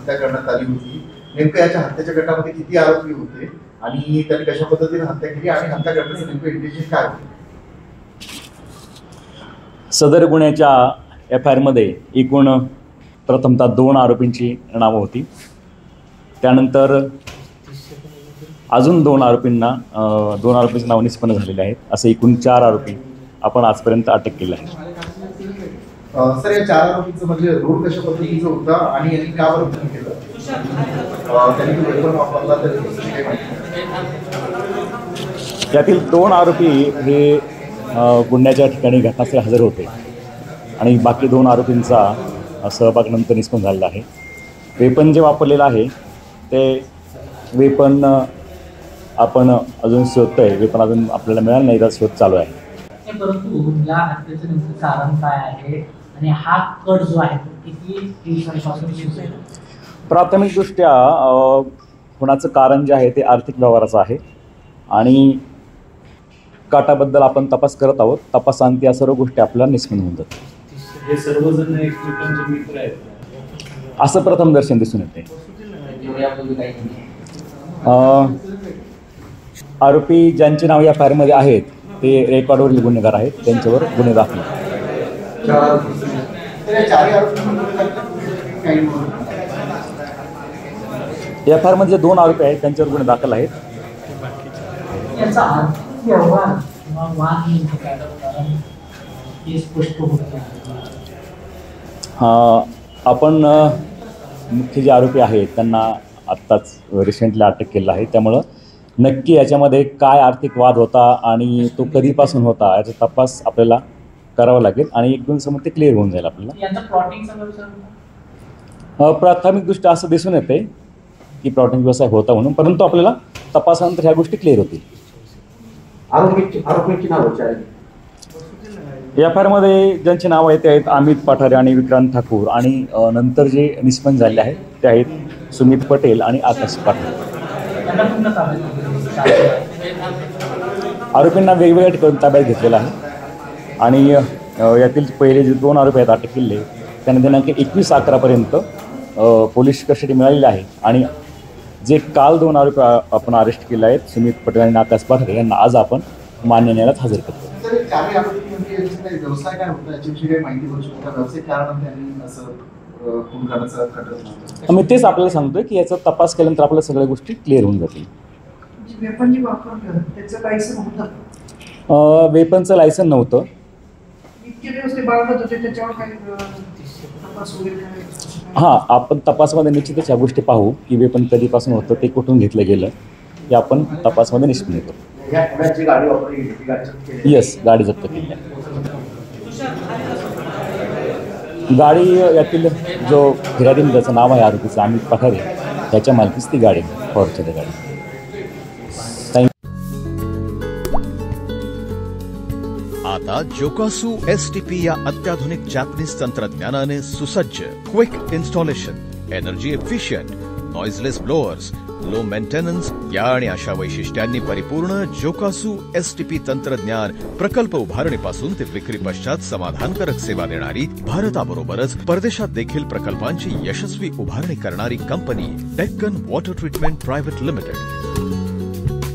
हत्या करण्यात आली होती. नेमकं याच्या हत्येच्या गटामध्ये किती आरोपी होते आणि त्यांनी कशा पद्धतीने हत्या केली आणि हत्या करण्याचं नेमकं इंटेन्शन काय होतं? सदर गुन्ह्याच्या FIR मध्ये एकूण प्रथमतः 2 आरोपींची नावं होती. त्यानंतर अजून 2 आरोपींची नावं निष्पन्न झालेली आहेत. असे एकूण 4 आरोपी आपण आजपर्यंत अटक केले आहेत. सर, या 4 आरोपींचं म्हणजे रोल कशा पद्धतीचं होता आणि यांनी का बरं खून केलं? त्यांनी वेपन वापरला तर यातील 2 आरोपी हे गुन्ह्याच्या ठिकाणी घटनास्थळी हजर होते आणि बाकी 2 आरोपींचा सहभाग नंतर निष्पन्न झालेला आहे. वेपन जे वापरलेलं आहे ते वेपन आपण अजून शोधतोय. वेपन अजून आपल्याला मिळालं नाही, तर शोध चालू आहे. परंतु या हत्येचं नेमकं कारण काय आहे आणि हा कट जो आहे तो किती दिवसांपासून सुरू आहे? प्राथमिकदृष्ट्या खुनाचं कारण जे आहे ते आर्थिक व्यवहाराचं आहे आणि काटाबद्दल आपण तपास करत आहोत. तपासांती या सर्व गोष्टी आपल्याला निष्पन्न होऊन जातात. हे सर्वजण एकमेकांचे मित्र आहेत असं प्रथम दर्शन दिसून येते. आरोपी ज्यांचे नाव या FIR मध्ये आहेत ते रेकॉर्डवरील गुन्हेगार आहेत. त्यांच्यावर गुन्हे दाखल FIR मध्ये 2 आरोपी आहेत त्यांच्यावर गुन्हे दाखल आहेत. आपण मुख्य जे आरोपी आहेत त्यांना आत्ताच रिसेंटली अटक केलं आहे. त्यामुळं नक्की याच्यामध्ये काय आर्थिक वाद होता आणि तो कधीपासून होता याचा तपास आपल्याला करावा लागेल आणि एक 2 दिवसामध्ये ते क्लिअर होऊन जाईल आपल्याला. प्राथमिकदृष्ट्या असं दिसून येते की प्लॉटिंग व्यवसाय होता म्हणून, परंतु आपल्याला तपासानंतर ह्या गोष्टी क्लिअर होतील. आरोपींची नावं FIR मध्ये ज्यांची नावं आहेत ते आहेत अमित पठारे आणि विक्रांत ठाकूर आणि नंतर जे निष्पन्न झाले आहेत ते आहेत सुमित पटेल आणि आकाश पाटील. आरोपींना वेगवेगळ्या ठिकाणी ताब्यात घेतलेला आहे आणि यातील पहिले जे 2 आरोपी आहेत अटक केलेले त्यांना दिनांक 21/11 पोलीस कस्टडी मिळालेली आहे आणि जे काल 2 आरोपी आपण अरेस्ट केले आहेत सुमित पटेल आणि आकाश पाटील यांना आज आपण मान्य न्यायालयात हजर करतो. व्यवसाय काय होता याच्याविषयी काही माहिती देऊ शकता? व्यवसाय कारण त्यांनी असं खून करण्याचा कट मी तेच आपल्याला सांगतोय की याचा तपास केल्यानंतर आपल्याला सगळ्या गोष्टी क्लिअर होऊन जातील. वेपनचं लायसन नव्हतं. हां, आपण तपासमध्ये निश्चितच ह्या गोष्टी पाहू की वेपन कधीपासून होतं, ते कुठून घेतलं गेलं, हे आपण तपासमध्ये निष्पन्न करू. येस, गाडी जप्त केली आहे. गाडी यातील जो फिर्यादी ज्याचं नाव आहे आरोपीचं अमित पठारे त्याच्या मालकीच ती गाडी फॉर्च्युनर गाडी. आता जोकासू STP या अत्याधुनिक जॅपनीज तंत्रज्ञानाने सुसज्ज quick installation, energy efficient, noiseless blowers, low maintenance या आणि अशा वैशिष्ट्यांनी परिपूर्ण जोकासू STP तंत्रज्ञान प्रकल्प उभारणीपासून ते विक्री पश्चात समाधानकारक सेवा देणारी, भारताबरोबरच परदेशात देखील प्रकल्पांची यशस्वी उभारणी करणारी company Deccan water treatment private limited.